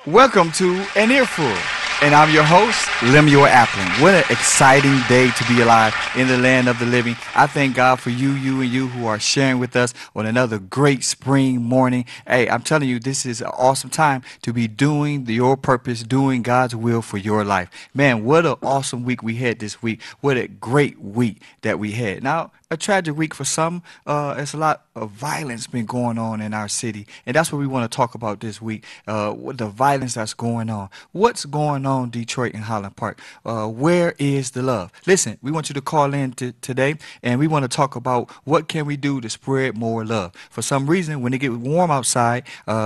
Welcome to An Earful, and I'm your host, Lemuel Appling. What an exciting day to be alive in the land of the living. I thank God for you and you who are sharing with us on another great spring morning. Hey, I'm telling you, this is an awesome time to be doing your purpose, doing God's will for your life. Man, what an awesome week we had this week. What a great week that we had. Now, a tragic week for some. It's a lot of violence been going on in our city, and that's what we want to talk about this week. What the violence that's going on. What's going on, Detroit and Highland Park? Where is the love? Listen, we want you to call in today, and we want to talk about what can we do to spread more love. For some reason, when it gets warm outside,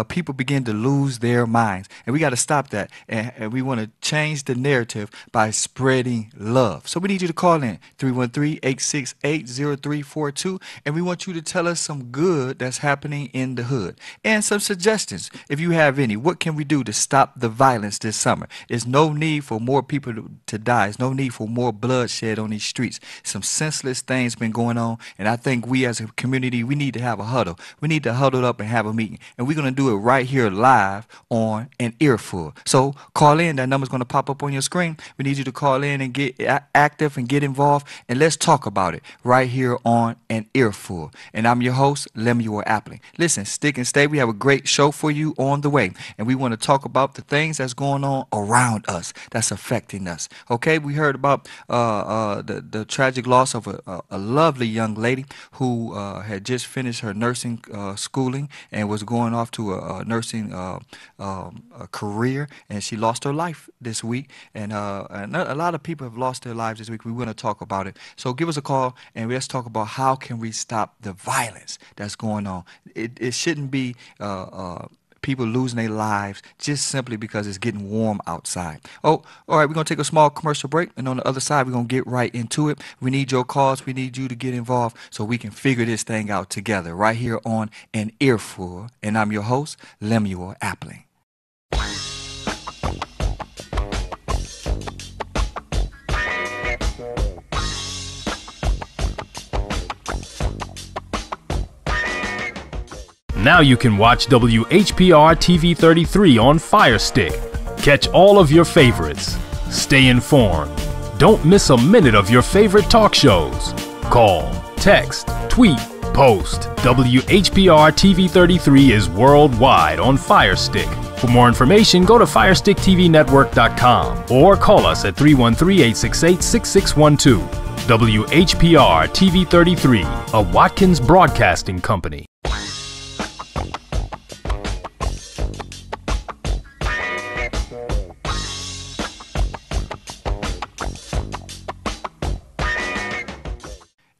people begin to lose their minds, and we got to stop that. And we want to change the narrative by spreading love. So we need you to call in 313-868-0342, and we want you to tell us some good that's happening in the hood and some suggestions if you have any. What can we do to stop the violence this summer? There's no need for more people to die. There's no need for more bloodshed on these streets. Some senseless things been going on, and I think we as a community, we need to have a huddle. We need to huddle up and have a meeting, and we're going to do it right here live on An Earful. So call in. That number's going to pop up on your screen. We need you to call in and get active and get involved, and let's talk about it right here on An Earful. And I'm your host, Lemuel Appling. Listen, stick and stay. We have a great show for you on the way, and we want to talk about the things that's going on around us that's affecting us. Okay, we heard about the tragic loss of a lovely young lady who had just finished her nursing schooling and was going off to a nursing a career, and she lost her life this week. And a lot of people have lost their lives this week. We want to talk about it. So give us a call, and let's talk about how can we stop the violence that's going on. It shouldn't be people losing their lives just simply because it's getting warm outside. Oh, all right, we're going to take a small commercial break, and on the other side, we're going to get right into it. We need your calls. We need you to get involved so we can figure this thing out together right here on An Earful. And I'm your host, Lemuel Appling. Now you can watch WHPR TV 33 on Fire Stick. Catch all of your favorites. Stay informed. Don't miss a minute of your favorite talk shows. Call, text, tweet, post. WHPR TV 33 is worldwide on Fire Stick. For more information, go to FirestickTVNetwork.com or call us at 313-868-6612. WHPR TV 33, a Watkins Broadcasting Company.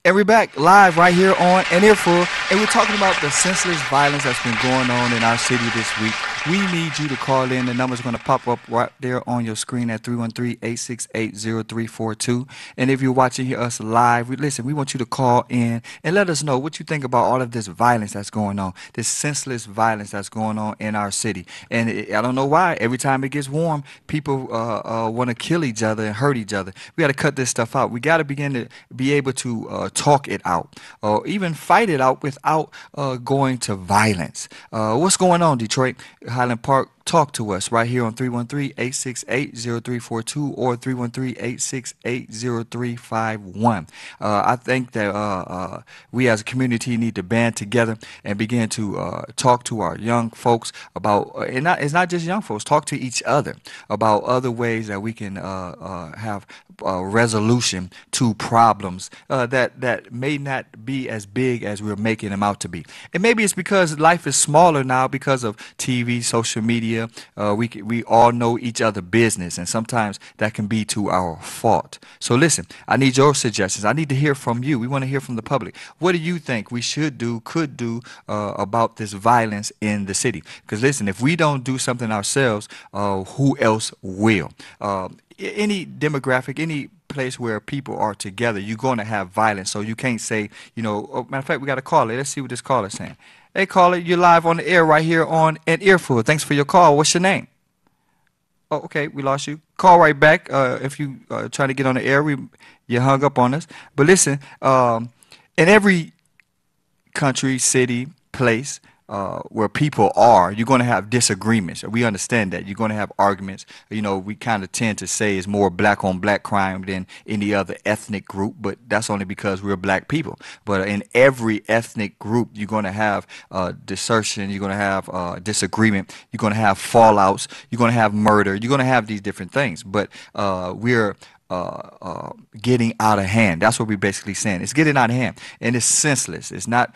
And we're back live right here on An Earful, and we're talking about the senseless violence that's been going on in our city this week. We need you to call in. The number's going to pop up right there on your screen at 313-868-0342. And if you're watching us live, we want you to call in and let us know what you think about all of this violence that's going on, this senseless violence that's going on in our city. And I don't know why. Every time it gets warm, people want to kill each other and hurt each other. We got to cut this stuff out. We got to begin to be able to talk it out, or even fight it out without going to violence. What's going on, Detroit, Highland Park? Talk to us right here on 313-868-0342 or 313-868-0351. I think that we as a community need to band together and begin to talk to our young folks about, and it's not just young folks, talk to each other about other ways that we can have resolution to problems that may not be as big as we're making them out to be. And maybe it's because life is smaller now because of TV, social media. We all know each other business, and sometimes that can be to our fault. So listen, I need your suggestions. I need to hear from you. We want to hear from the public. What do you think we should do, could do about this violence in the city? Because listen, if we don't do something ourselves, who else will? Any demographic, any place where people are together, you're going to have violence. So you can't say, matter of fact, we got a caller. Let's see what this caller's saying. Hey, caller, you're live on the air right here on An Earful. Thanks for your call. What's your name? Oh, okay, we lost you. Call right back if you trying to get on the air. You hung up on us. But listen, in every country, city, place, where people are, you're going to have disagreements. We understand that you're going to have arguments. You know, we kind of tend to say it's more black on black crime than any other ethnic group, but that's only because we're black people. But in every ethnic group, you're going to have desertion, you're going to have disagreement, you're going to have fallouts, you're going to have murder, you're going to have these different things. But we're getting out of hand. That's what we're basically saying. It's getting out of hand, and it's senseless. It's not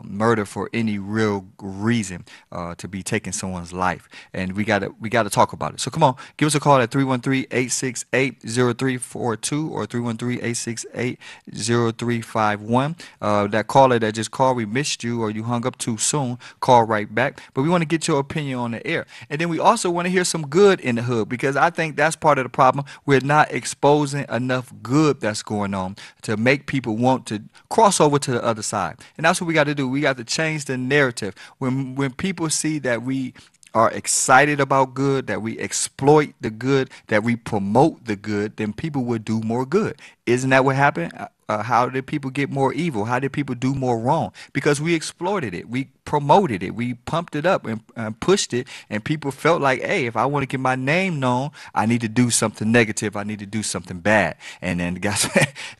murder for any real reason to be taking someone's life, and we gotta talk about it. So come on, give us a call at 313-868-0342 or 313-868-0351. That caller that just called, we missed you or you hung up too soon. Call right back. But we want to get your opinion on the air, and then we also want to hear some good in the hood, because I think that's part of the problem. We're not exposing enough good that's going on to make people want to cross over to the other side. And that's what we got to do. We got to change the narrative. When people see that we are excited about good, that we exploit the good, that we promote the good, then people will do more good. Isn't that what happened? How did people get more evil? How did people do more wrong? Because we exploited it. We promoted it. We pumped it up and pushed it. And people felt like, hey, if I want to get my name known, I need to do something negative. I need to do something bad. And then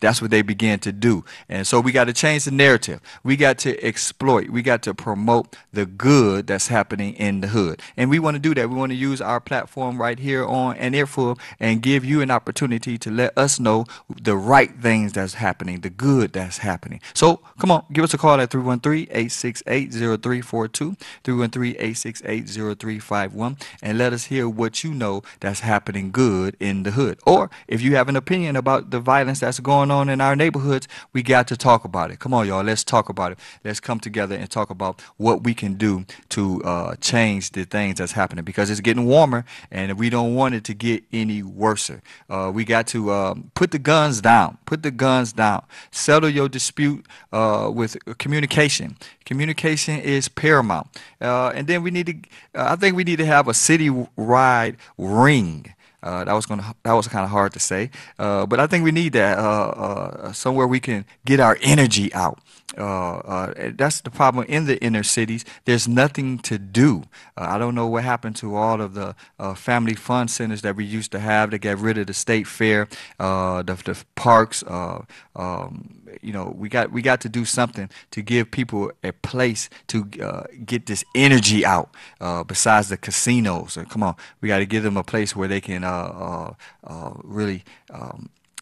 that's what they began to do. And so we got to change the narrative. We got to exploit. We got to promote the good that's happening in the hood. And we want to do that. We want to use our platform right here on An Earful and give you an opportunity to let us know the right things that's happening, the good that's happening. So come on, give us a call at 313-868-0342, 313-868-0351, and let us hear what you know that's happening good in the hood. Or if you have an opinion about the violence that's going on in our neighborhoods, we got to talk about it. Come on, y'all, let's talk about it. Let's come together and talk about what we can do to change the things that's happening, because it's getting warmer and we don't want it to get any worse. We got to put the guns down. Put the guns down. Settle your dispute with communication. Communication is paramount. And then we need to, I think we need to have a city-wide ring. That was kind of hard to say, but I think we need that somewhere we can get our energy out. That's the problem in the inner cities. There's nothing to do. I don't know what happened to all of the family fun centers that we used to have. They got rid of the state fair, the parks. You know, we got to do something to give people a place to get this energy out. Besides the casinos, come on, we got to give them a place where they can really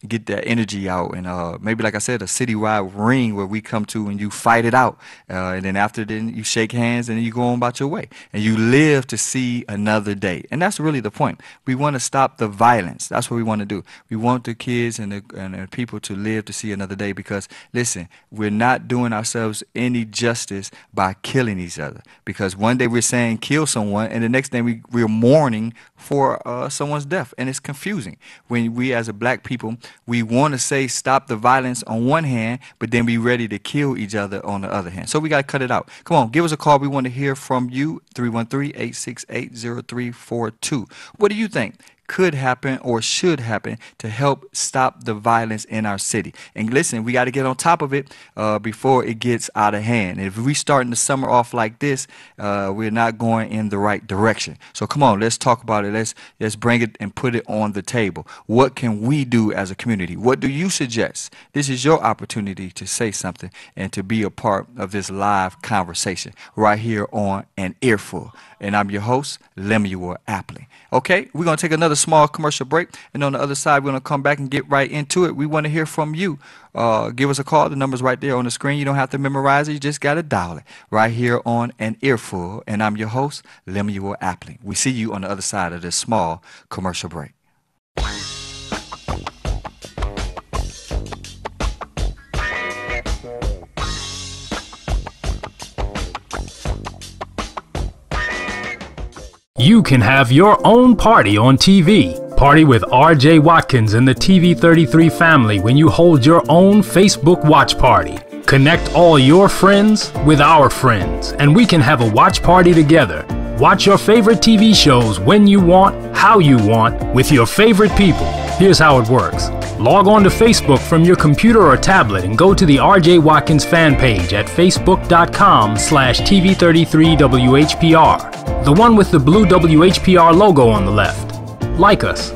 get that energy out, and maybe, like I said, a citywide ring where we come to and you fight it out, and then after then you shake hands and you go on about your way and you live to see another day. And that's really the point. We want to stop the violence. That's what we want to do. We want the kids and the people to live to see another day, because listen, we're not doing ourselves any justice by killing each other, because one day we're saying kill someone and the next day we're mourning for someone's death, and it's confusing. When we as a black people, we want to say stop the violence on one hand, but then be ready to kill each other on the other hand. So we got to cut it out. Come on, give us a call. We want to hear from you. 313-868-0342. What do you think could happen or should happen to help stop the violence in our city? And listen, we got to get on top of it before it gets out of hand. And if we starting the summer off like this, we're not going in the right direction. So come on, let's talk about it. Let's bring it and put it on the table. What can we do as a community? What do you suggest? This is your opportunity to say something and to be a part of this live conversation right here on An Earful. And I'm your host, Lemuel Appling. Okay, we're going to take another small commercial break, and on the other side, we're going to come back and get right into it. We want to hear from you. Give us a call. The number's right there on the screen. You don't have to memorize it. You just got to dial it right here on An Earful. And I'm your host, Lemuel Appling. We see you on the other side of this small commercial break. You can have your own party on TV. Party with RJ Watkins and the TV33 family when you hold your own Facebook watch party. Connect all your friends with our friends, and we can have a watch party together. Watch your favorite TV shows when you want, how you want, with your favorite people. Here's how it works. Log on to Facebook from your computer or tablet and go to the RJ Watkins fan page at facebook.com/TV33WHPR, the one with the blue WHPR logo on the left. Like us.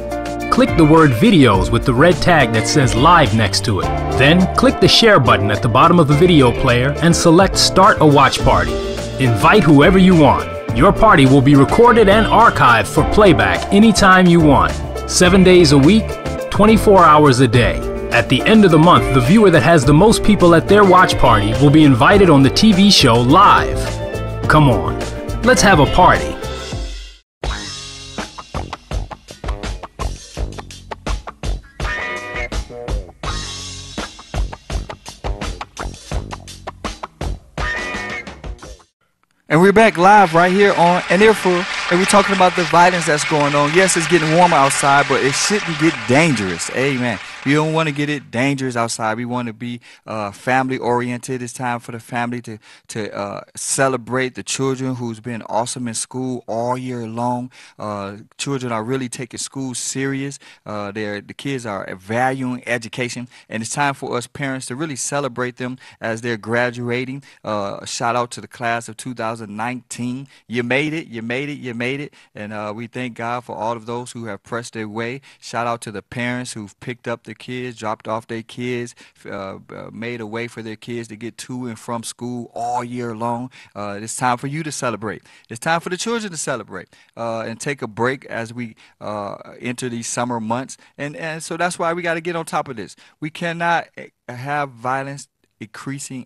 Click the word videos with the red tag that says live next to it. Then click the share button at the bottom of the video player and select start a watch party. Invite whoever you want. Your party will be recorded and archived for playback anytime you want. 7 days a week, 24 hours a day. At the end of the month, the viewer that has the most people at their watch party will be invited on the TV show live. Come on, let's have a party. And we're back live right here on An Earful, and we're talking about the violence that's going on. Yes, it's getting warmer outside, but it shouldn't get dangerous. Amen. We don't want to get it dangerous outside. We want to be family oriented. It's time for the family to celebrate the children who's been awesome in school all year long. Children are really taking school serious. The kids are valuing education, and it's time for us parents to really celebrate them as they're graduating. Shout out to the class of 2019. You made it. You made it. You made it. And we thank God for all of those who have pressed their way. Shout out to the parents who've picked up the kids, dropped off their kids, made a way for their kids to get to and from school all year long. It's time for you to celebrate. It's time for the children to celebrate and take a break as we enter these summer months. And so that's why we got to get on top of this. We cannot have violence increasing.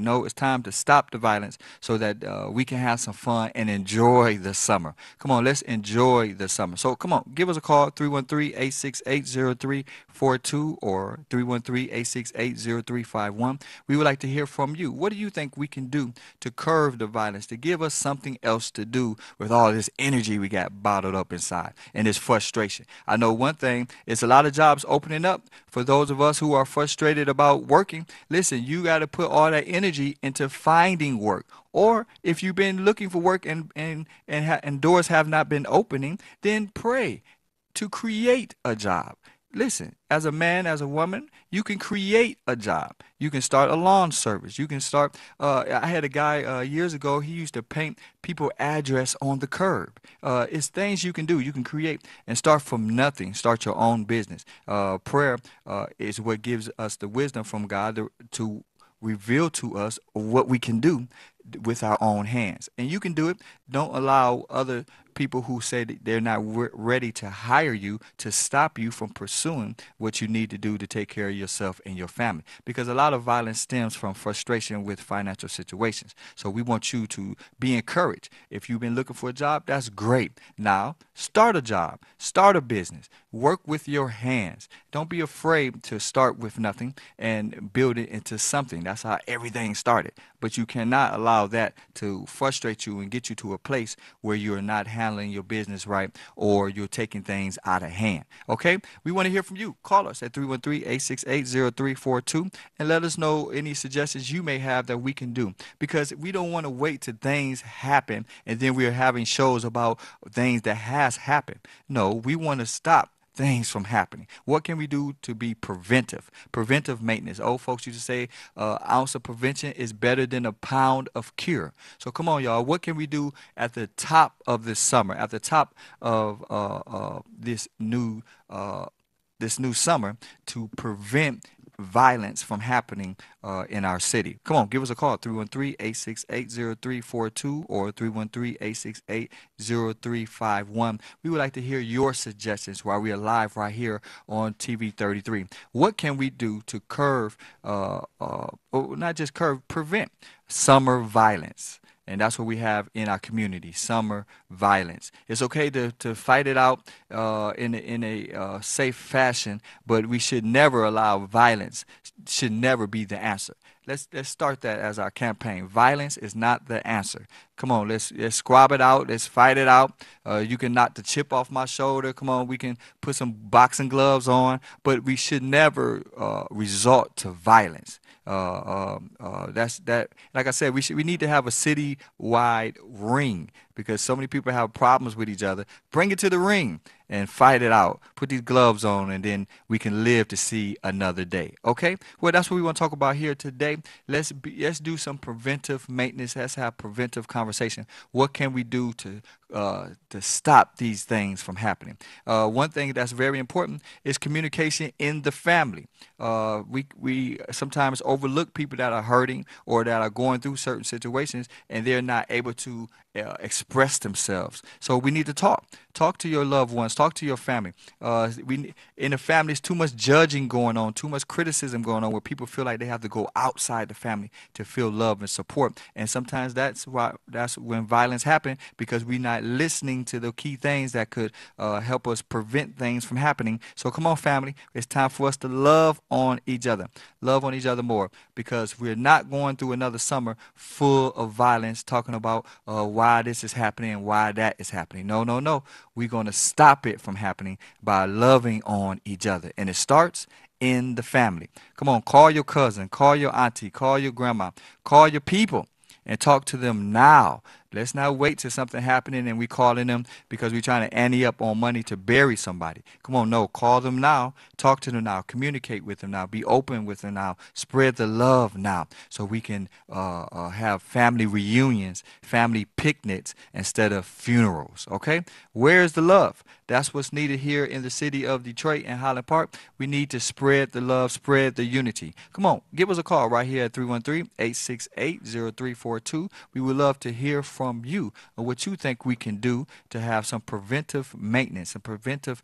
No, it's time to stop the violence so that we can have some fun and enjoy the summer. Come on, let's enjoy the summer. So come on, give us a call, 313-868-0342 or 313-868-0351. We would like to hear from you. What do you think we can do to curb the violence, to give us something else to do with all this energy we got bottled up inside and this frustration? I know one thing, it's a lot of jobs opening up for those of us who are frustrated about working. Listen, you got to put all that energy into finding work. Or if you've been looking for work and doors have not been opening, then pray to create a job. Listen, as a man, as a woman, you can create a job. You can start a lawn service. You can start, I had a guy years ago, he used to paint people's address on the curb. It's things you can do. You can create and start from nothing. Start your own business. Prayer is what gives us the wisdom from God to reveal to us what we can do with our own hands. And you can do it. Don't allow other people who say that they're not ready to hire you to stop you from pursuing what you need to do to take care of yourself and your family. Because a lot of violence stems from frustration with financial situations. So we want you to be encouraged. If you've been looking for a job, that's great. Now, start a job, start a business, work with your hands. Don't be afraid to start with nothing and build it into something. That's how everything started. But you cannot allow that to frustrate you and get you to a place where you're not handling your business right or you're taking things out of hand. Okay? We want to hear from you. Call us at 313-868-0342 and let us know any suggestions you may have that we can do. Because we don't want to wait till things happen and then we're having shows about things that has happened. No, we want to stop things from happening. What can we do to be preventive? Preventive maintenance. Old folks used to say an ounce of prevention is better than a pound of cure. So come on, y'all. What can we do at the top of this summer, at the top of this new summer to prevent violence from happening in our city? Come on, give us a call, 313-868-0342 or 313-868-0351. We would like to hear your suggestions while we are live right here on TV 33. What can we do to curb, or not just curb, prevent summer violence? And that's what we have in our community, summer violence. It's okay to fight it out in a safe fashion, but we should never allow violence, should never be the answer. Let's start that as our campaign. Violence is not the answer. Come on, let's squab it out. Let's fight it out. You can knock the chip off my shoulder. Come on, we can put some boxing gloves on, but we should never resort to violence. That's that. Like I said, we need to have a city-wide ring because so many people have problems with each other. Bring it to the ring and fight it out. Put these gloves on, and then we can live to see another day. Okay? Well, that's what we want to talk about here today. Let's do some preventive maintenance. Let's have preventive conversation. What can we do to stop these things from happening? One thing that's very important is communication in the family. We sometimes overlook people that are hurting or that are going through certain situations, and they're not able to express themselves. So we need to talk. Talk to your loved ones. Talk to your family. In the family, there's too much judging going on, too much criticism going on, where people feel like they have to go outside the family to feel love and support. And sometimes that's when violence happens because we're not listening to the key things that could help us prevent things from happening. So come on, family. It's time for us to love on each other. Love on each other more because we're not going through another summer full of violence talking about why this is happening and why that is happening. No, no, no. We're going to stop it from happening by loving on each other. And it starts in the family. Come on, call your cousin, call your auntie, call your grandma, call your people and talk to them now. Let's not wait till something happening and we calling them because we're trying to ante up on money to bury somebody. Come on, no, call them now, talk to them now, communicate with them now, be open with them now, spread the love now, so we can have family reunions, family picnics instead of funerals. Okay, where's the love? That's what's needed here in the city of Detroit and Highland Park. We need to spread the love, spread the unity. Come on, give us a call right here at 313-868-0342. We would love to hear from you or what you think we can do to have some preventive maintenance and preventive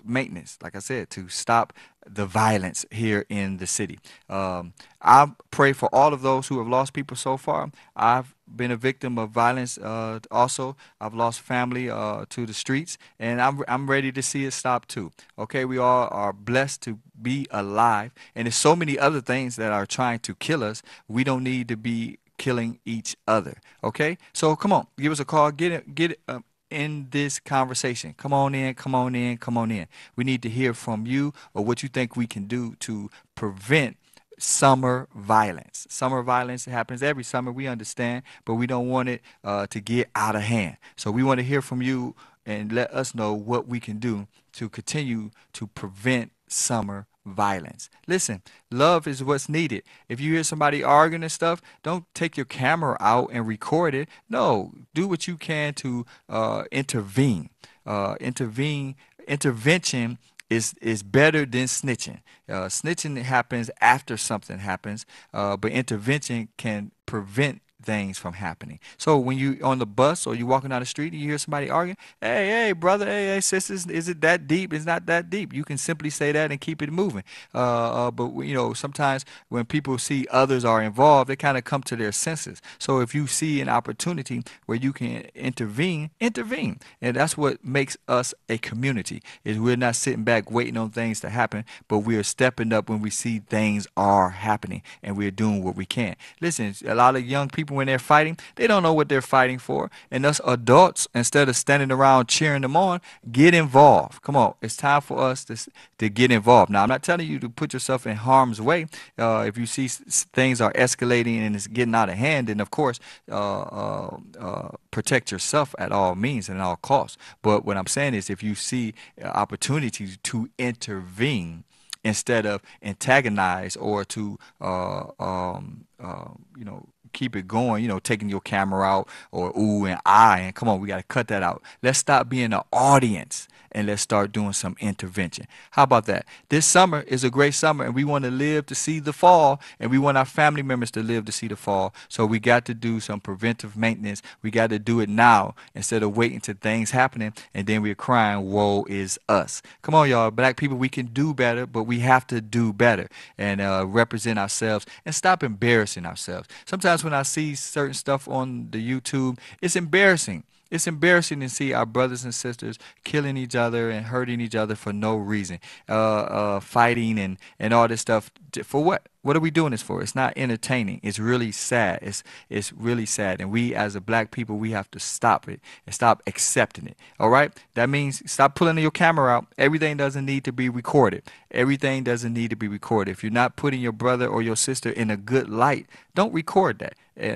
maintenance, like I said, to stop the violence here in the city. I pray for all of those who have lost people so far. I've been a victim of violence also. I've lost family to the streets, and I'm ready to see it stop too. Okay, we all are blessed to be alive, and there's so many other things that are trying to kill us. We don't need to be killing each other. Okay, so come on, give us a call. Get it. In this conversation. Come on in, come on in, come on in. We need to hear from you or what you think we can do to prevent summer violence. Summer violence happens every summer, we understand, but we don't want it to get out of hand. So we want to hear from you and let us know what we can do to continue to prevent summer violence. Listen, love is what's needed. If you hear somebody arguing and stuff, don't take your camera out and record it. No, do what you can to intervene. Intervention is better than snitching. Snitching happens after something happens, but intervention can prevent things from happening. So when you on the bus or you walking down the street and you hear somebody arguing, hey brother, hey sisters, is it that deep? It's not that deep. You can simply say that and keep it moving. But you know, sometimes when people see others are involved, they kind of come to their senses. So if you see an opportunity where you can intervene, intervene. And that's what makes us a community, is we're not sitting back waiting on things to happen, but we're stepping up when we see things are happening and we're doing what we can. Listen, a lot of young people when they're fighting, they don't know what they're fighting for. And us adults, instead of standing around cheering them on, get involved. Come on, it's time for us to get involved. Now, I'm not telling you to put yourself in harm's way. If you see things are escalating and it's getting out of hand, then of course, protect yourself at all means and at all costs. But what I'm saying is, if you see opportunities to intervene instead of antagonize or to, you know, keep it going, you know, taking your camera out or ooh and ah, and come on, we got to cut that out. Let's stop being an audience and let's start doing some intervention. How about that? This summer is a great summer and we want to live to see the fall and we want our family members to live to see the fall. So we got to do some preventive maintenance. We got to do it now instead of waiting till things happening and then we're crying, woe is us. Come on, y'all. Black people, we can do better, but we have to do better and represent ourselves and stop embarrassing ourselves. Sometimes when I see certain stuff on the YouTube, it's embarrassing. It's embarrassing to see our brothers and sisters killing each other and hurting each other for no reason, fighting and all this stuff. For what? What are we doing this for? It's not entertaining. It's really sad. It's really sad. And we as a black people, we have to stop it and stop accepting it. All right? That means stop pulling your camera out. Everything doesn't need to be recorded. Everything doesn't need to be recorded. If you're not putting your brother or your sister in a good light, don't record that.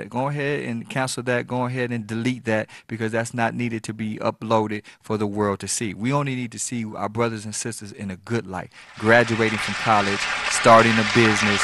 Go ahead and cancel that. Go ahead and delete that because that's not needed to be uploaded for the world to see. We only need to see our brothers and sisters in a good light, graduating from college, starting a business,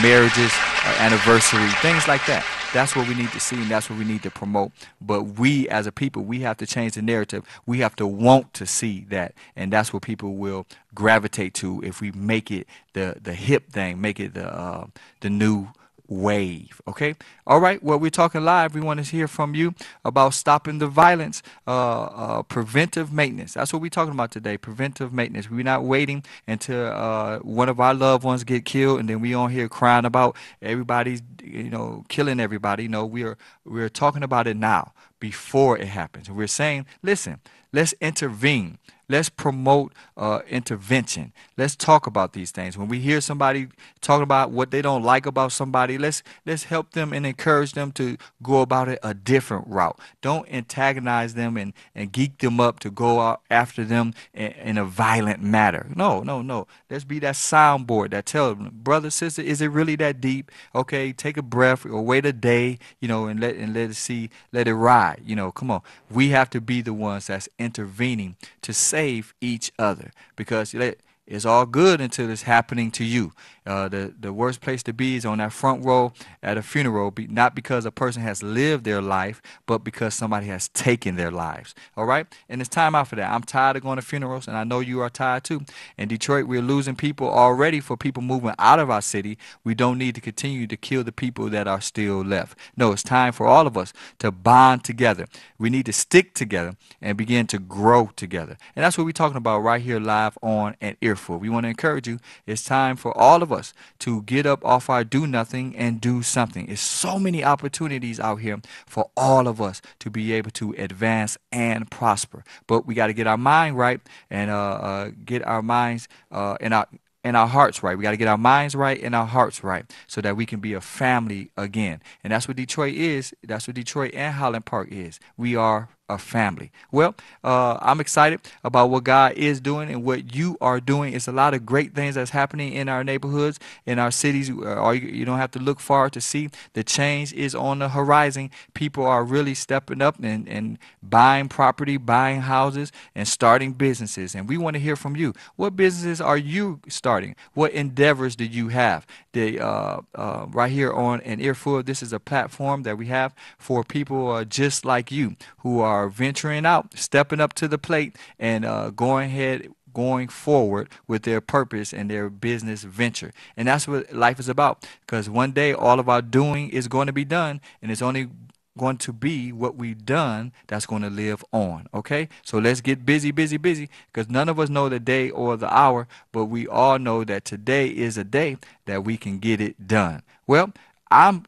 marriages, anniversary, things like that. That's what we need to see and that's what we need to promote. But we as a people, we have to change the narrative. We have to want to see that. And that's what people will gravitate to if we make it the hip thing, make it the new wave. Okay. All right. Well, we're talking live. We want to hear from you about stopping the violence, preventive maintenance. That's what we're talking about today. Preventive maintenance. We're not waiting until one of our loved ones get killed and then we on here crying about everybody's, killing everybody. No, we're talking about it now before it happens. And we're saying, listen, let's intervene. Let's promote intervention. Let's talk about these things. When we hear somebody talking about what they don't like about somebody, let's help them and encourage them to go about it a different route. Don't antagonize them and geek them up to go out after them in a violent manner. No, no, no. Let's be that soundboard that tells them, brother, sister, is it really that deep? Okay, take a breath or wait a day, and let it ride. Come on. We have to be the ones that's intervening to save each other because it's all good until it's happening to you. The worst place to be is on that front row at a funeral, not because a person has lived their life, but because somebody has taken their lives. All right? And it's time out for that. I'm tired of going to funerals, and I know you are tired too. In Detroit, we're losing people already for people moving out of our city. We don't need to continue to kill the people that are still left. No, it's time for all of us to bond together. We need to stick together and begin to grow together. And that's what we're talking about right here live on an Earful. We want to encourage you. It's time for all of us to get up off our do nothing and do something. There's so many opportunities out here for all of us to be able to advance and prosper. But we got to get our mind right and get our minds and our hearts right. We got to get our minds right and our hearts right so that we can be a family again. And that's what Detroit is. That's what Detroit and Highland Park is. We are a family. Well, I'm excited about what God is doing and what you are doing. It's a lot of great things that's happening in our neighborhoods, in our cities. You don't have to look far to see the change is on the horizon. People are really stepping up and buying property, buying houses, and starting businesses. And we want to hear from you. What businesses are you starting? What endeavors do you have? Right here on an Earful, this is a platform that we have for people just like you who are venturing out, stepping up to the plate, and going forward with their purpose and their business venture. And that's what life is about. Because one day all of our doing is going to be done, and it's only going to be what we've done that's going to live on. Okay, so let's get busy, busy, busy, because none of us know the day or the hour, but we all know that today is a day that we can get it done. Well, I'm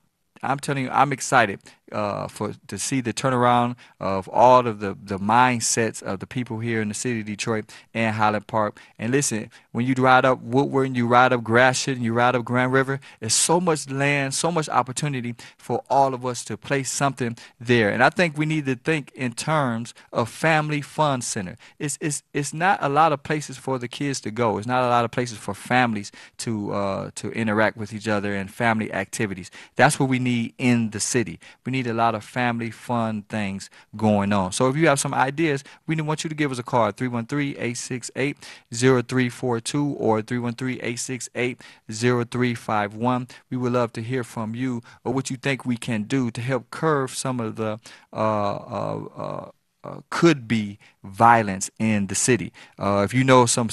telling you, I'm excited to see the turnaround of all of the mindsets of the people here in the city of Detroit and Highland Park. And listen, when you ride up Woodward and you ride up Gratiot and you ride up Grand River, there's so much land, so much opportunity for all of us to place something there. And I think we need to think in terms of family fun center. It's not a lot of places for the kids to go. It's not a lot of places for families to interact with each other and family activities. That's what we need in the city. We need a lot of family fun things going on. So if you have some ideas, we want you to give us a call at 313-868-0342 or 313-868-0351. We would love to hear from you or what you think we can do to help curb some of the could be violence in the city. If you know some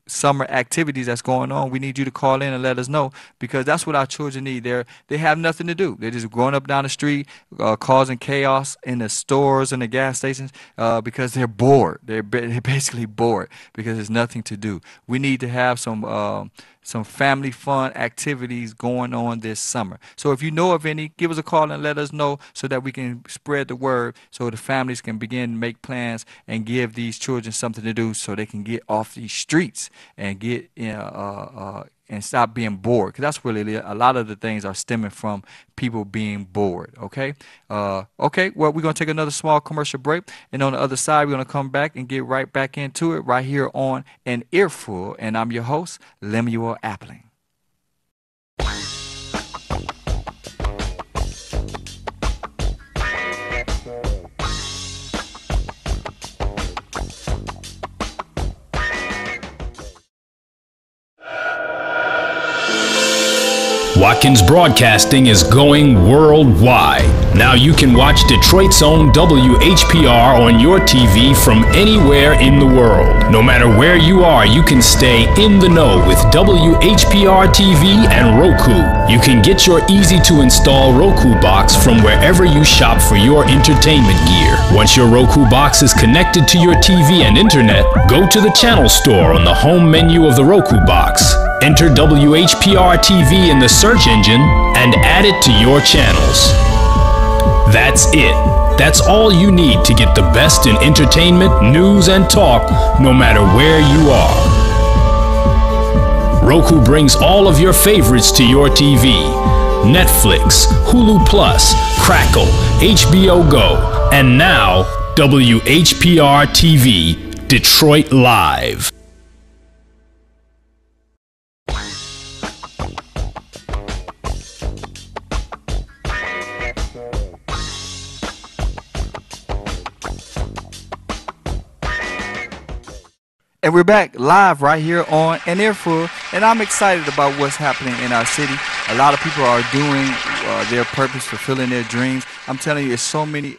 summer activities that's going on, we need you to call in and let us know because that's what our children need. They have nothing to do. They're just growing up down the street, causing chaos in the stores and the gas stations because they're bored. They're basically bored because there's nothing to do. We need to have some family fun activities going on this summer. So if you know of any, give us a call and let us know so that we can spread the word so the families can begin in, make plans, and give these children something to do so they can get off these streets and get and stop being bored. Because that's really a lot of the things are stemming from people being bored. Okay. Okay. Well, we're gonna take another small commercial break, and on the other side, we're gonna come back and get right back into it right here on An Earful, and I'm your host, Lemuel Appling. Watkins Broadcasting is going worldwide. Now you can watch Detroit's own WHPR on your TV from anywhere in the world. No matter where you are, you can stay in the know with WHPR TV and Roku. You can get your easy-to-install Roku box from wherever you shop for your entertainment gear. Once your Roku box is connected to your TV and internet, go to the channel store on the home menu of the Roku box. Enter WHPR TV in the search engine and add it to your channels. That's it. That's all you need to get the best in entertainment, news, and talk, no matter where you are. Roku brings all of your favorites to your TV. Netflix, Hulu Plus, Crackle, HBO Go, and now WHPR TV, Detroit Live. And we're back live right here on An Earful, and I'm excited about what's happening in our city. A lot of people are doing their purpose, fulfilling their dreams. I'm telling you, there's so many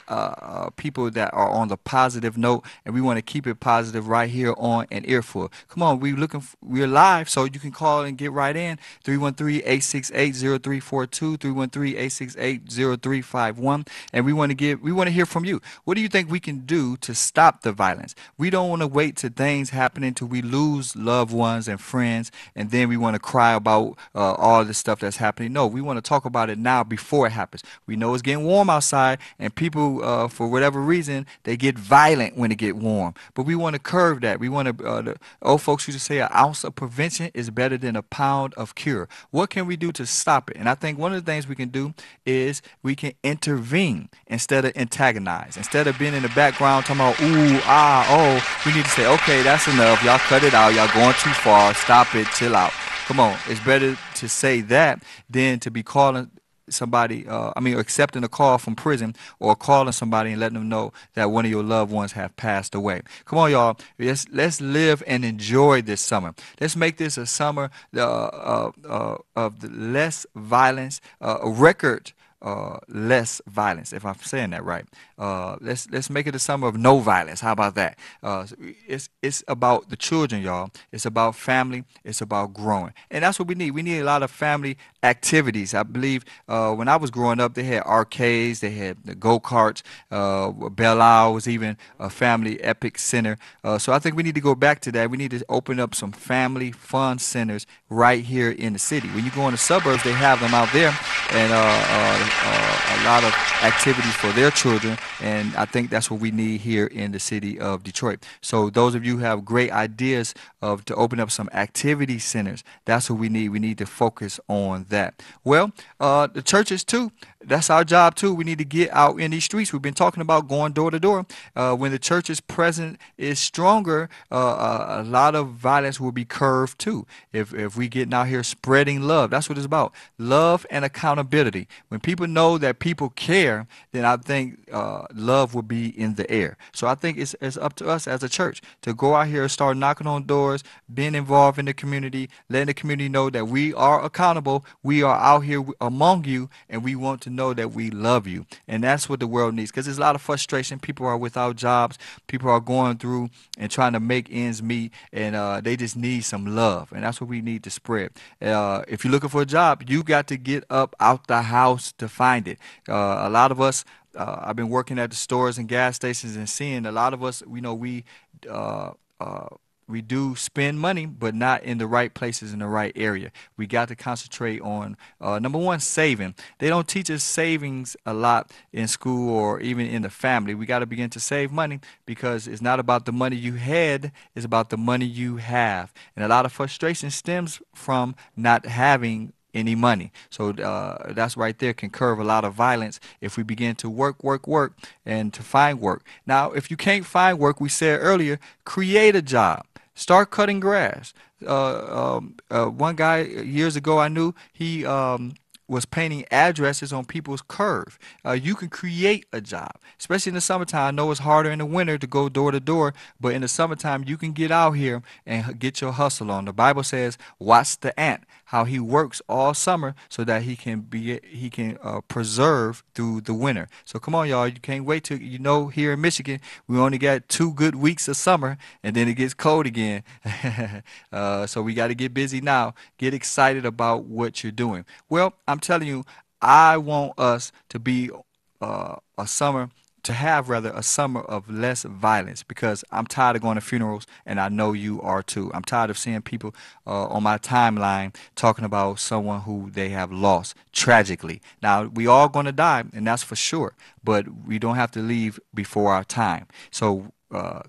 people that are on the positive note, and we want to keep it positive right here on An Earful. Come on, we're live, so you can call and get right in. 313-868-0342, 313-868-0351, and we want to hear from you. What do you think we can do to stop the violence? We don't want to wait till things happen until we lose loved ones and friends, and then we want to cry about all the stuff that's happening. No, we want to talk about it now before it happens. We know it's getting warm outside, and people, for whatever reason, they get violent when it get warm. But we want to curve that. We want to, the old folks used to say, an ounce of prevention is better than a pound of cure. What can we do to stop it? And I think one of the things we can do is we can intervene instead of antagonize. Instead of being in the background talking about, ooh, ah, oh, we need to say, okay, that's enough. Y'all cut it out. Y'all going too far. Stop it. Chill out. Come on. It's better to say that than to be calling somebody, accepting a call from prison or calling somebody and letting them know that one of your loved ones have passed away. Come on, y'all. Let's live and enjoy this summer. Let's make this a summer of the less violence, a record less violence, if I'm saying that right. Let's make it a summer of no violence. How about that? It's about the children, y'all. It's about family. It's about growing, and that's what we need. We need a lot of family activities. I believe when I was growing up, they had arcades, they had the go-karts. Belle Isle was even a family epic center. So I think we need to go back to that. We need to open up some family fun centers right here in the city. When you go in the suburbs, they have them out there, and a lot of activities for their children, and I think that's what we need here in the city of Detroit. So those of you who have great ideas to open up some activity centers, that's what we need. We need to focus on that. Well, the churches too, that's our job too. We need to get out in these streets. We've been talking about going door to door. When the church's presence is stronger, a lot of violence will be curved too. If we getting out here spreading love, that's what it's about. Love and accountability. When people know that people care, then I think love will be in the air. So I think it's up to us as a church to go out here and start knocking on doors, being involved in the community, letting the community know that we are accountable. We are out here among you, and we want to know that we love you. And that's what the world needs, because there's a lot of frustration. People are without jobs. People are going through and trying to make ends meet, and they just need some love. And that's what we need to spread. If you're looking for a job, you got to get up out the house to find it. A lot of us, I've been working at the stores and gas stations and seeing a lot of us, we we do spend money, but not in the right places in the right area. We got to concentrate on number one, saving. They don't teach us savings a lot in school or even in the family. We got to begin to save money because it's not about the money you had, it's about the money you have. And a lot of frustration stems from not having any money. So that's right there can curve a lot of violence if we begin to work, and to find work. Now, if you can't find work, we said earlier, create a job. Start cutting grass. One guy years ago I knew he was painting addresses on people's curve. You can create a job, especially in the summertime. I know it's harder in the winter to go door to door, but in the summertime you can get out here and get your hustle on. The Bible says, "Watch the ant, how he works all summer, so that he can preserve through the winter." So come on, y'all. You can't wait till here in Michigan we only got 2 good weeks of summer, and then it gets cold again. So we got to get busy now. Get excited about what you're doing. Well, I'm telling you, I want us to be a summer, to have rather a summer of less violence because I'm tired of going to funerals and I know you are too. I'm tired of seeing people on my timeline talking about someone who they have lost tragically. Now, we all going to die, and that's for sure, but we don't have to leave before our time. So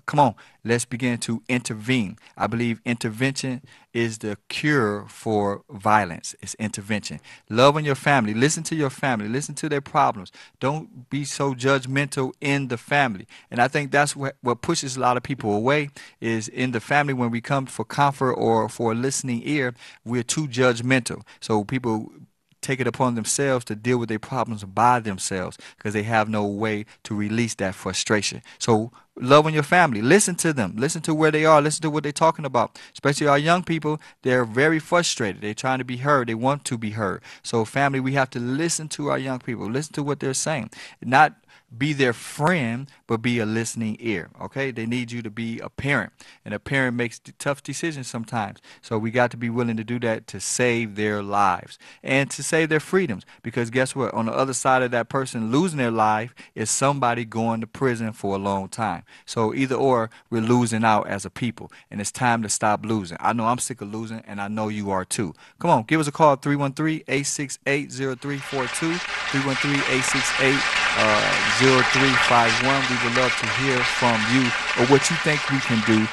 come on, let's begin to intervene. I believe intervention is the cure for violence. It's intervention. Love on your family. Listen to your family. Listen to their problems. Don't be so judgmental in the family. And I think that's what pushes a lot of people away is in the family when we come for comfort or for a listening ear, we're too judgmental. So people take it upon themselves to deal with their problems by themselves because they have no way to release that frustration. So love on your family. Listen to them. Listen to where they are. Listen to what they're talking about. Especially our young people, they're very frustrated. They're trying to be heard. They want to be heard. So family, we have to listen to our young people. Listen to what they're saying. Not be their friend, but be a listening ear. Okay? They need you to be a parent. And a parent makes tough decisions sometimes. So we got to be willing to do that to save their lives and to save their freedoms. Because guess what? On the other side of that person losing their life is somebody going to prison for a long time. So either or, we're losing out as a people. And it's time to stop losing. I know I'm sick of losing, and I know you are too. Come on, give us a call, 313-868-0342, 313-868-0351. We would love to hear from you or what you think we can do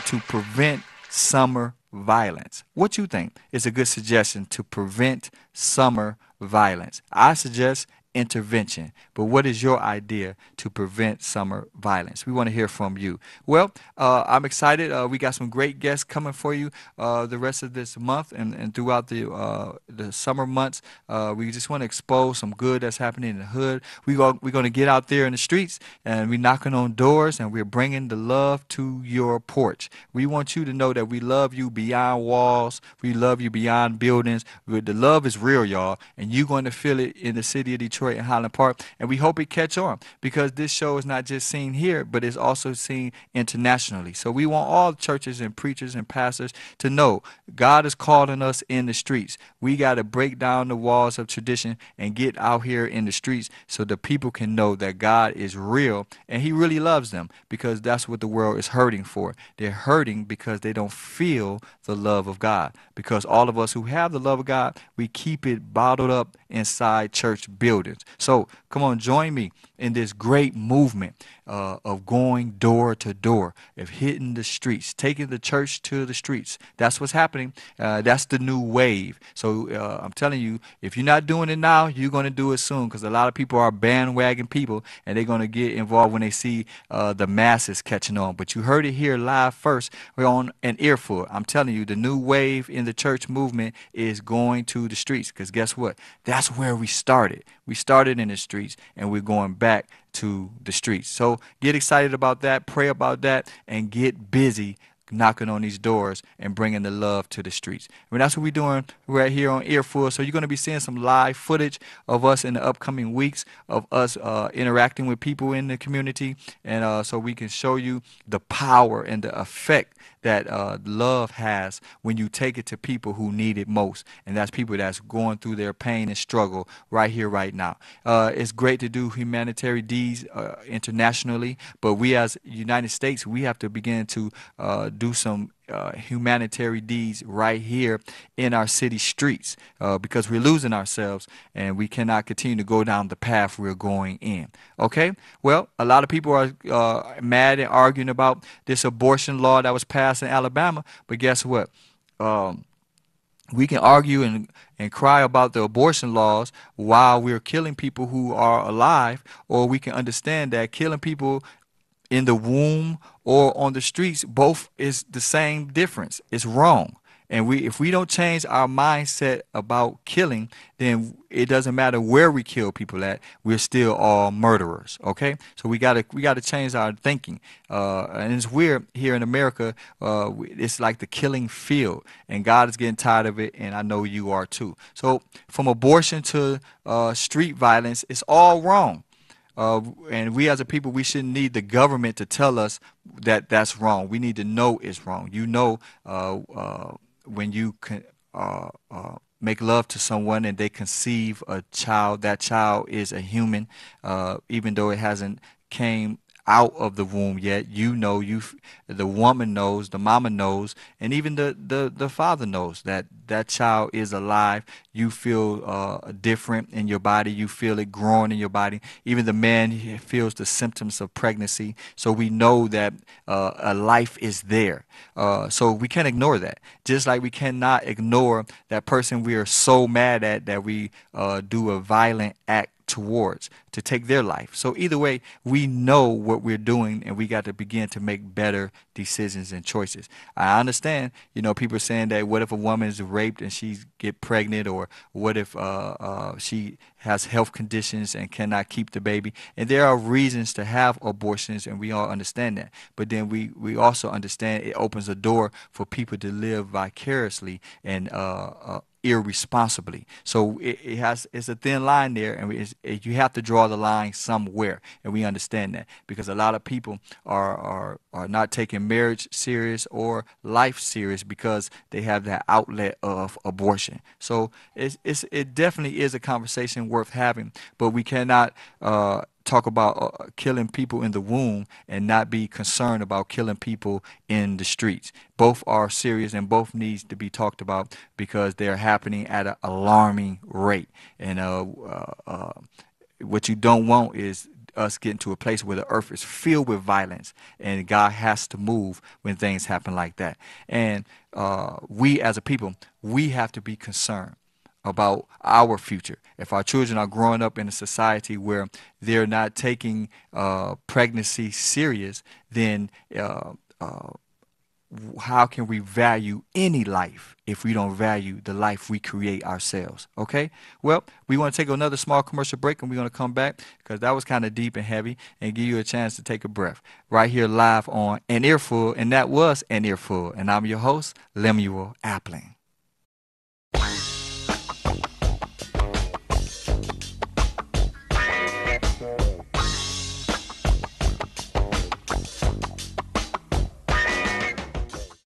to prevent summer violence. What you think is a good suggestion to prevent summer violence? I suggest intervention. But what is your idea to prevent summer violence? We want to hear from you. Well, I'm excited. We got some great guests coming for you the rest of this month and throughout the summer months. We just want to expose some good that's happening in the hood. We're going to get out there in the streets and we're knocking on doors and we're bringing the love to your porch. We want you to know that we love you beyond walls. We love you beyond buildings. The love is real, y'all, and you're going to feel it in the city of Detroit and Highland Park, and we hope it catch on because this show is not just seen here, but it's also seen internationally. So we want all churches and preachers and pastors to know God is calling us in the streets. We got to break down the walls of tradition and get out here in the streets so the people can know that God is real and he really loves them because that's what the world is hurting for. They're hurting because they don't feel the love of God, because all of us who have the love of God, we keep it bottled up inside church buildings. So come on, join me in this great movement of going door to door, of hitting the streets, taking the church to the streets. That's what's happening. That's the new wave. So I'm telling you, if you're not doing it now, you're going to do it soon because a lot of people are bandwagon people and they're going to get involved when they see the masses catching on. But you heard it here live first. We're on an Earful. I'm telling you, the new wave in the church movement is going to the streets because guess what? That's where we started. We started in the streets and we're going back to the streets. So get excited about that, pray about that, and get busy knocking on these doors and bringing the love to the streets. I mean, that's what we're doing right here on Earful. So you're going to be seeing some live footage of us in the upcoming weeks of us interacting with people in the community. And so we can show you the power and the effect that love has when you take it to people who need it most. And that's people that's going through their pain and struggle right here, right now. It's great to do humanitarian deeds internationally, but we as United States, we have to begin to do some humanitarian deeds right here in our city streets, because we're losing ourselves and we cannot continue to go down the path we're going in. Okay? Well, a lot of people are mad and arguing about this abortion law that was passed in Alabama, but guess what? Um, we can argue and cry about the abortion laws while we're killing people who are alive, or we can understand that killing people in the womb or on the streets, both is the same difference. It's wrong. And if we don't change our mindset about killing, then it doesn't matter where we kill people at. We're still all murderers. Okay, so we gotta change our thinking. And it's weird here in America. It's like the killing field, and God is getting tired of it, and I know you are too. So from abortion to street violence, it's all wrong. And we as a people, we shouldn't need the government to tell us that that's wrong. We need to know it's wrong. When you make love to someone and they conceive a child, that child is a human, even though it hasn't came out of the womb yet. The woman knows, the mama knows, and even the father knows that that child is alive. You feel different in your body. You feel it growing in your body. Even the man feels the symptoms of pregnancy. So we know that a life is there. So we can't ignore that. Just like we cannot ignore that person we are so mad at that we do a violent act towards to take their life. So either way, we know what we're doing, and we got to begin to make better decisions and choices. I understand, people are saying that what if a woman is raped and she get pregnant, or what if she has health conditions and cannot keep the baby? And there are reasons to have abortions, and we all understand that. But then we also understand it opens a door for people to live vicariously and irresponsibly. So it's a thin line there, and you have to draw the line somewhere, and we understand that, because a lot of people are not taking marriage serious or life serious because they have that outlet of abortion. So it definitely is a conversation worth having, but we cannot talk about killing people in the womb and not be concerned about killing people in the streets. Both are serious and both needs to be talked about because they're happening at an alarming rate. And what you don't want is us getting to a place where the earth is filled with violence, and God has to move when things happen like that. And we as a people, we have to be concerned about our future. If our children are growing up in a society where they're not taking pregnancy serious, then how can we value any life if we don't value the life we create ourselves? Okay? Well, we want to take another small commercial break, and we're going to come back because that was kind of deep and heavy, and give you a chance to take a breath right here live on An Earful, and that was An Earful, and I'm your host, Lemuel Appling.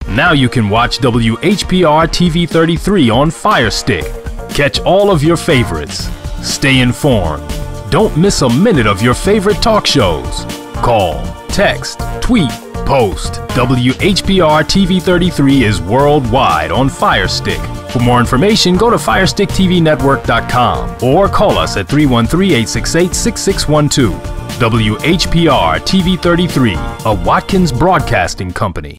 Now you can watch WHPR TV 33 on Fire Stick. Catch all of your favorites. Stay informed. Don't miss a minute of your favorite talk shows. Call, text, tweet, post. WHPR TV 33 is worldwide on Fire Stick. For more information, go to FirestickTVNetwork.com or call us at 313-868-6612. WHPR TV 33, a Watkins Broadcasting Company.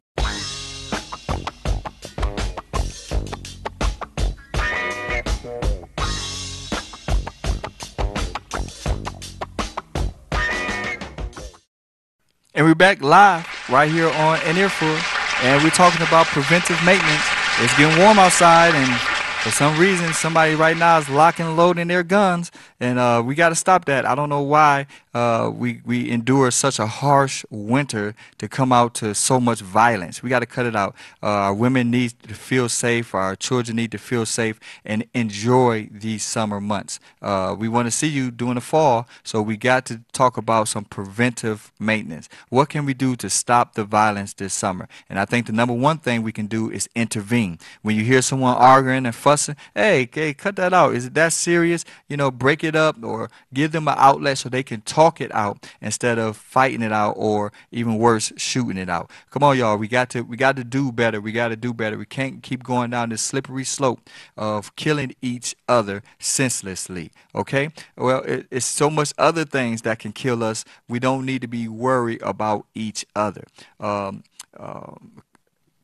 And we're back live right here on An Earful, and we're talking about preventive maintenance. It's getting warm outside, and for some reason, somebody right now is locking and loading their guns, and we got to stop that. I don't know why we endure such a harsh winter to come out to so much violence. We got to cut it out. Our women need to feel safe. Our children need to feel safe and enjoy these summer months. We want to see you during the fall, so we got to talk about some preventive maintenance. What can we do to stop the violence this summer? And I think the number one thing we can do is intervene. When you hear someone arguing and fussing, hey, cut that out. Is it that serious? Break it up or give them an outlet so they can talk talk it out instead of fighting it out, or even worse, shooting it out. Come on, y'all. We got to do better. We got to do better. We can't keep going down this slippery slope of killing each other senselessly. Okay? Well, it's so much other things that can kill us. We don't need to be worried about each other. Um, um,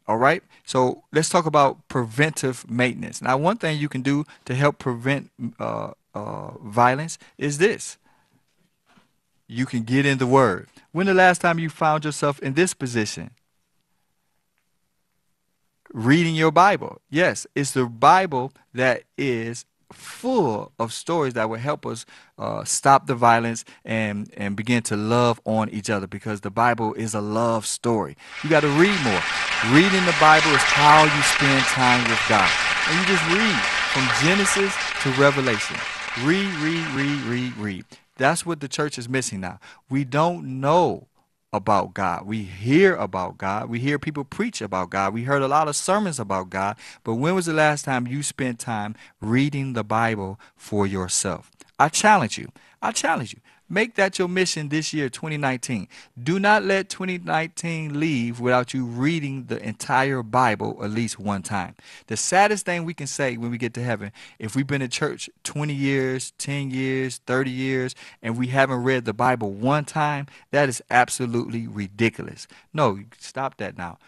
all right. So let's talk about preventive maintenance. Now, one thing you can do to help prevent violence is this: you can get in the Word. When the last time you found yourself in this position? Reading your Bible. Yes, it's the Bible that is full of stories that will help us stop the violence and begin to love on each other, because the Bible is a love story. You got to read more. Reading the Bible is how you spend time with God. And you just read from Genesis to Revelation. Read, read, read, read, read. That's what the church is missing now. We don't know about God. We hear about God. We hear people preach about God. We heard a lot of sermons about God. But when was the last time you spent time reading the Bible for yourself? I challenge you. I challenge you. Make that your mission this year, 2019. Do not let 2019 leave without you reading the entire Bible at least one time. The saddest thing we can say when we get to heaven, if we've been in church 20 years, 10 years, 30 years, and we haven't read the Bible one time, that is absolutely ridiculous. No, stop that now.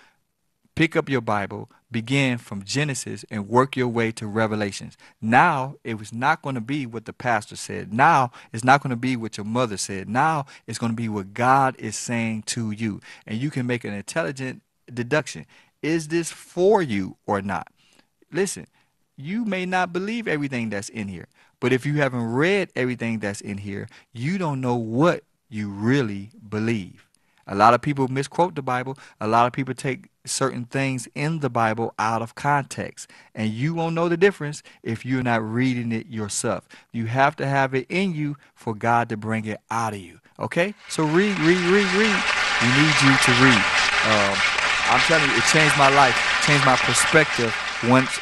Pick up your Bible, begin from Genesis, and work your way to Revelations. Now, it was not going to be what the pastor said. Now, it's not going to be what your mother said. Now, it's going to be what God is saying to you. And you can make an intelligent deduction. Is this for you or not? Listen, you may not believe everything that's in here, but if you haven't read everything that's in here, you don't know what you really believe. A lot of people misquote the Bible. A lot of people take certain things in the Bible out of context. And you won't know the difference if you're not reading it yourself. You have to have it in you for God to bring it out of you. Okay? So read, read, read, read. We need you to read. I'm telling you, it changed my life, changed my perspective.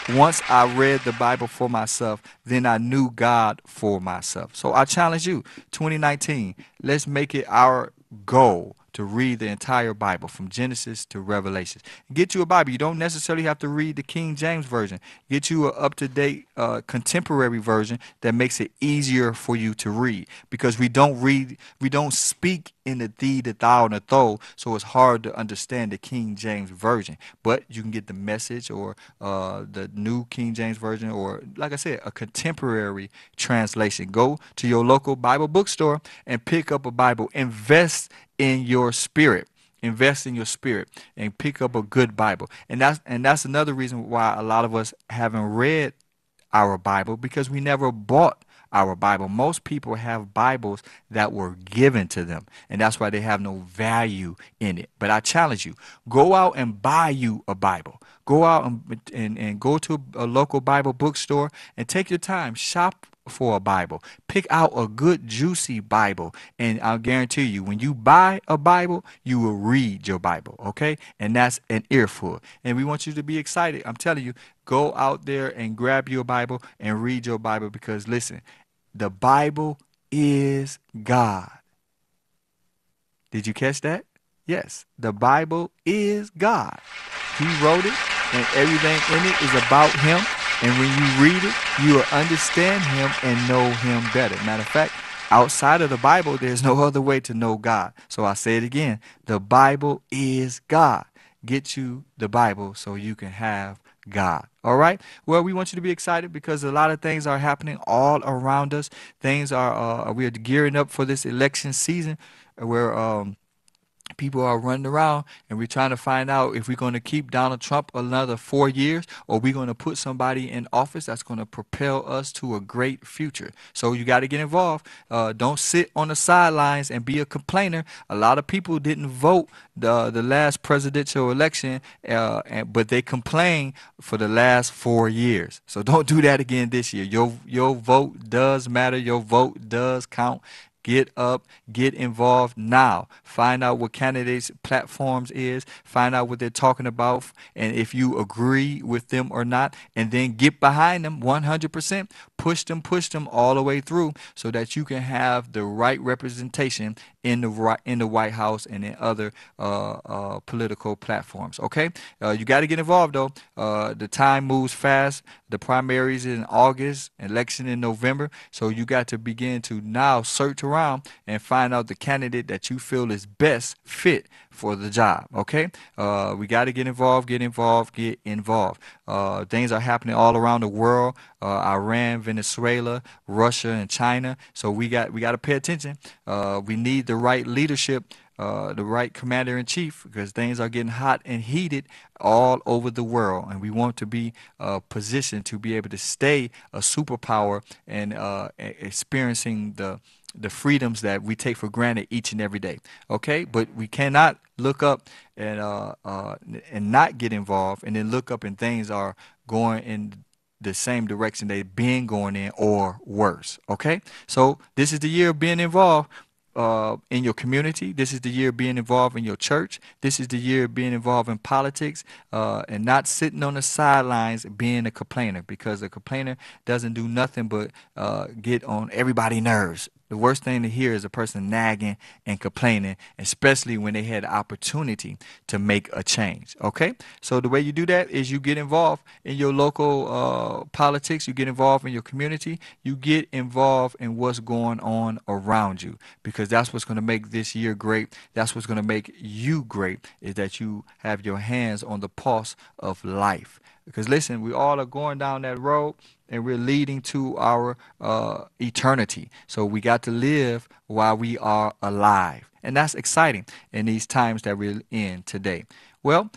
Once I read the Bible for myself, then I knew God for myself. So I challenge you, 2019, let's make it our goal to read the entire Bible from Genesis to Revelation. Get you a Bible. You don't necessarily have to read the King James Version. Get you an up-to-date contemporary version that makes it easier for you to read, because we don't speak in the thee, the thou, and the thou, so it's hard to understand the King James Version. But you can get the Message or the New King James Version, or, like I said, a contemporary translation. Go to your local Bible bookstore and pick up a Bible. Invest in your spirit. Invest in your spirit and pick up a good Bible. And that's another reason why a lot of us haven't read our Bible, because we never bought our Bible. Most people have Bibles that were given to them, and that's why they have no value in it. But I challenge you, go out and buy you a Bible. Go out and go to a local Bible bookstore and take your time. Shop for a Bible. Pick out a good, juicy Bible, and I'll guarantee you, when you buy a Bible, you will read your Bible, okay? And that's an earful. And we want you to be excited. I'm telling you, go out there and grab your Bible and read your Bible, because, listen, the Bible is God. Did you catch that? Yes, the Bible is God. He wrote it, and everything in it is about Him. And when you read it, you will understand Him and know Him better. Matter of fact, outside of the Bible, there's no other way to know God. So I say it again. The Bible is God. Get you the Bible so you can have God. All right? Well, we want you to be excited, because a lot of things are happening all around us. Things are, we are gearing up for this election season where people are running around, and we're trying to find out if we're going to keep Donald Trump another 4 years, or we're going to put somebody in office that's going to propel us to a great future. So you got to get involved. Don't sit on the sidelines and be a complainer. A lot of people didn't vote the last presidential election, but they complained for the last 4 years. So don't do that again this year. Your vote does matter. Your vote does count. Get up, get involved now. Find out what candidates' platforms is. Find out what they're talking about, and if you agree with them or not, and then get behind them 100%. push them all the way through so that you can have the right representation in the White House and in other political platforms. Okay, you got to get involved though. The time moves fast. The primaries in August, election in November. So you got to begin to now search around and find out the candidate that you feel is best fit for the job. Okay, we got to get involved, get involved, get involved. Things are happening all around the world. Iran, Venezuela, Russia, and China. So we got to pay attention. We need the right leadership, the right commander in chief, because things are getting hot and heated all over the world, and we want to be positioned to be able to stay a superpower and experiencing the freedoms that we take for granted each and every day. Okay, but we cannot look up and not get involved, and then look up and things are going in the same direction they've been going in or worse. Okay, so this is the year of being involved in your community. This is the year of being involved in your church. This is the year of being involved in politics, and not sitting on the sidelines being a complainer, because a complainer doesn't do nothing but get on everybody's nerves. The worst thing to hear is a person nagging and complaining, especially when they had the opportunity to make a change. Okay? So the way you do that is you get involved in your local politics, you get involved in your community, you get involved in what's going on around you, because that's what's going to make this year great. That's what's going to make you great, is that you have your hands on the pulse of life. Because listen, we all are going down that road, and we're leading to our eternity. So we got to live while we are alive. And that's exciting in these times that we're in today. Well,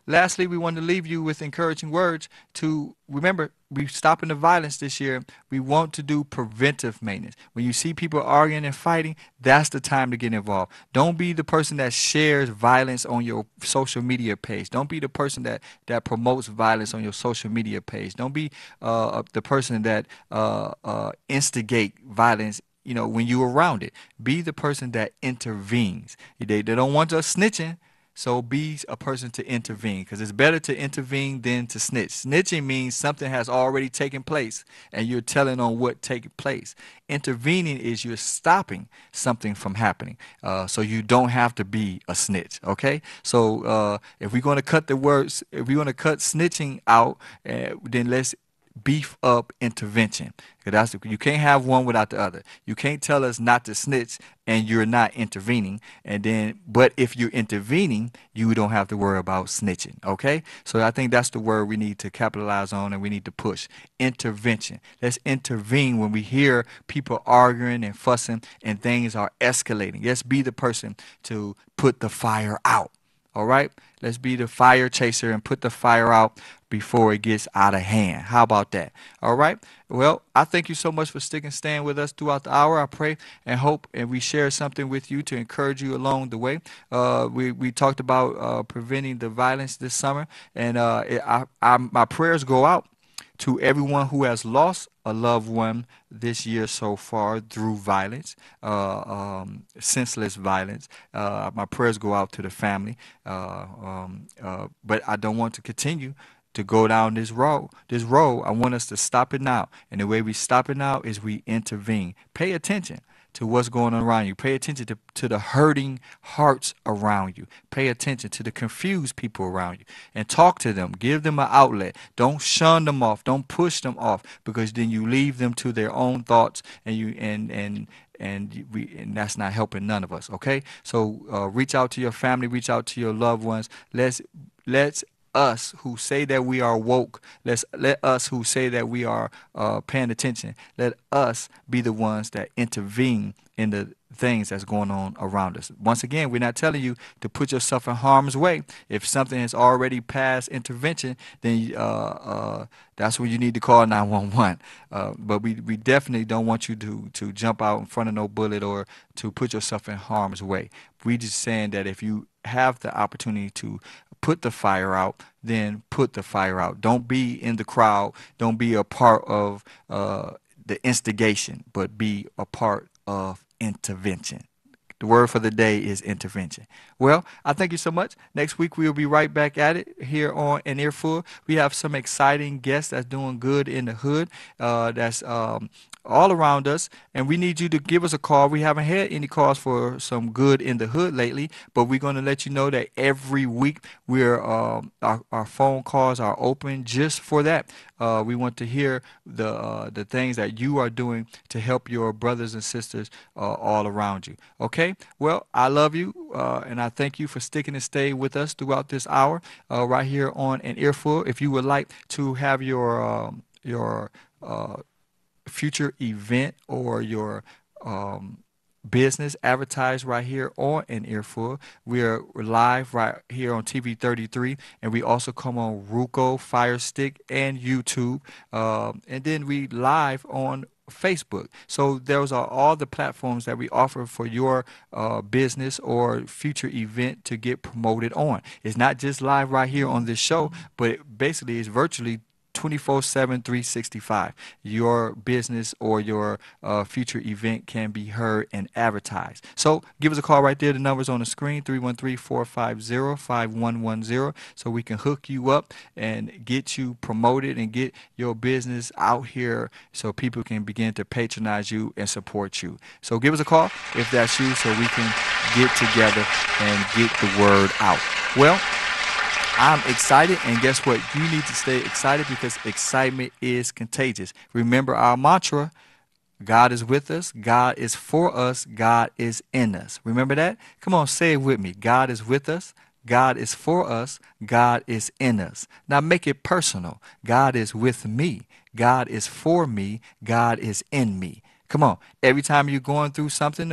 lastly, we want to leave you with encouraging words to remember, we're stopping the violence this year. We want to do preventive maintenance. When you see people arguing and fighting, that's the time to get involved. Don't be the person that shares violence on your social media page. Don't be the person that promotes violence on your social media page. Don't be the person that instigate violence, when you're around it. Be the person that intervenes. They don't want us snitching. So be a person to intervene, because it's better to intervene than to snitch. Snitching means something has already taken place and you're telling on what taking place. Intervening is you're stopping something from happening, so you don't have to be a snitch. Okay, so if we're going to cut the words, if we're going to cut snitching out, then let's beef up intervention. You can't have one without the other. You can't tell us not to snitch and you're not intervening, but if you're intervening, you don't have to worry about snitching. Okay, so I think that's the word we need to capitalize on, and we need to push intervention. Let's intervene when we hear people arguing and fussing and things are escalating. Let's be the person to put the fire out. All right, let's be the fire chaser and put the fire out before it gets out of hand. How about that? All right. Well, I thank you so much for staying with us throughout the hour. I pray and hope and we share something with you to encourage you along the way. We talked about preventing the violence this summer, and my prayers go out to everyone who has lost a loved one this year so far through violence, senseless violence. My prayers go out to the family, but I don't want to continue to go down this road. I want us to stop it now, and the way we stop it now is we intervene. Pay attention to what's going on around you. Pay attention to the hurting hearts around you. Pay attention to the confused people around you, and talk to them. Give them an outlet. Don't shun them off. Don't push them off, because then you leave them to their own thoughts, and that's not helping none of us. Okay, so reach out to your family, reach out to your loved ones. Let's us who say that we are woke, let us who say that we are paying attention, let us be the ones that intervene in the things that's going on around us. Once again, we're not telling you to put yourself in harm's way. If something has already passed intervention, then that's when you need to call 911. But we definitely don't want you to jump out in front of no bullet or to put yourself in harm's way. We just saying that if you have the opportunity to put the fire out, then put the fire out. Don't be in the crowd. Don't be a part of the instigation, but be a part of intervention. The word for the day is intervention. Well, I thank you so much. Next week we'll be right back at it here on An Earful. We have some exciting guests that's doing good in the hood. That's all around us, and we need you to give us a call. We haven't had any calls for some good in the hood lately, but we're going to let you know that every week our phone calls are open just for that. We want to hear the things that you are doing to help your brothers and sisters all around you. Okay? Well, I love you, and I thank you for sticking and stay with us throughout this hour right here on An Earful. If you would like to have your uh, future event or your um, business advertised right here on An Earful. We're live right here on TV 33, and we also come on Ruko, Fire Stick, and YouTube. And then we live on Facebook. So those are all the platforms that we offer for your business or future event to get promoted on. It's not just live right here on this show, but basically it's virtually 24/7, 365. Your business or your future event can be heard and advertised. So give us a call right there. The number's on the screen, 313-450-5110, so we can hook you up and get you promoted and get your business out here so people can begin to patronize you and support you. So give us a call if that's you so we can get together and get the word out. Well, I'm excited, and guess what? You need to stay excited because excitement is contagious. Remember our mantra: God is with us, God is for us, God is in us. Remember that? Come on, say it with me. God is with us, God is for us, God is in us. Now make it personal. God is with me, God is for me, God is in me. Come on. Every time you're going through something,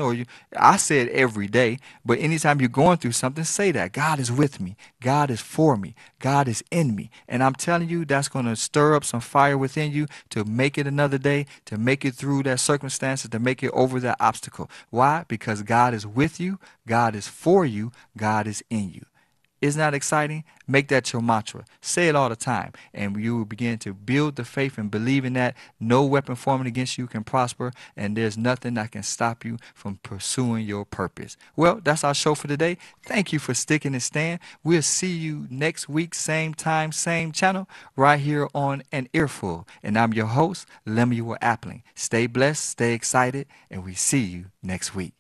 I say it every day, but anytime you're going through something, say that. God is with me. God is for me. God is in me. And I'm telling you, that's going to stir up some fire within you to make it another day, to make it through that circumstances, to make it over that obstacle. Why? Because God is with you. God is for you. God is in you. Isn't that exciting? Make that your mantra. Say it all the time, and you will begin to build the faith and believe in that no weapon formed against you can prosper, and there's nothing that can stop you from pursuing your purpose. Well, that's our show for today. Thank you for sticking and staying. We'll see you next week, same time, same channel, right here on An Earful. And I'm your host, Lemuel Appling. Stay blessed, stay excited, and we see you next week.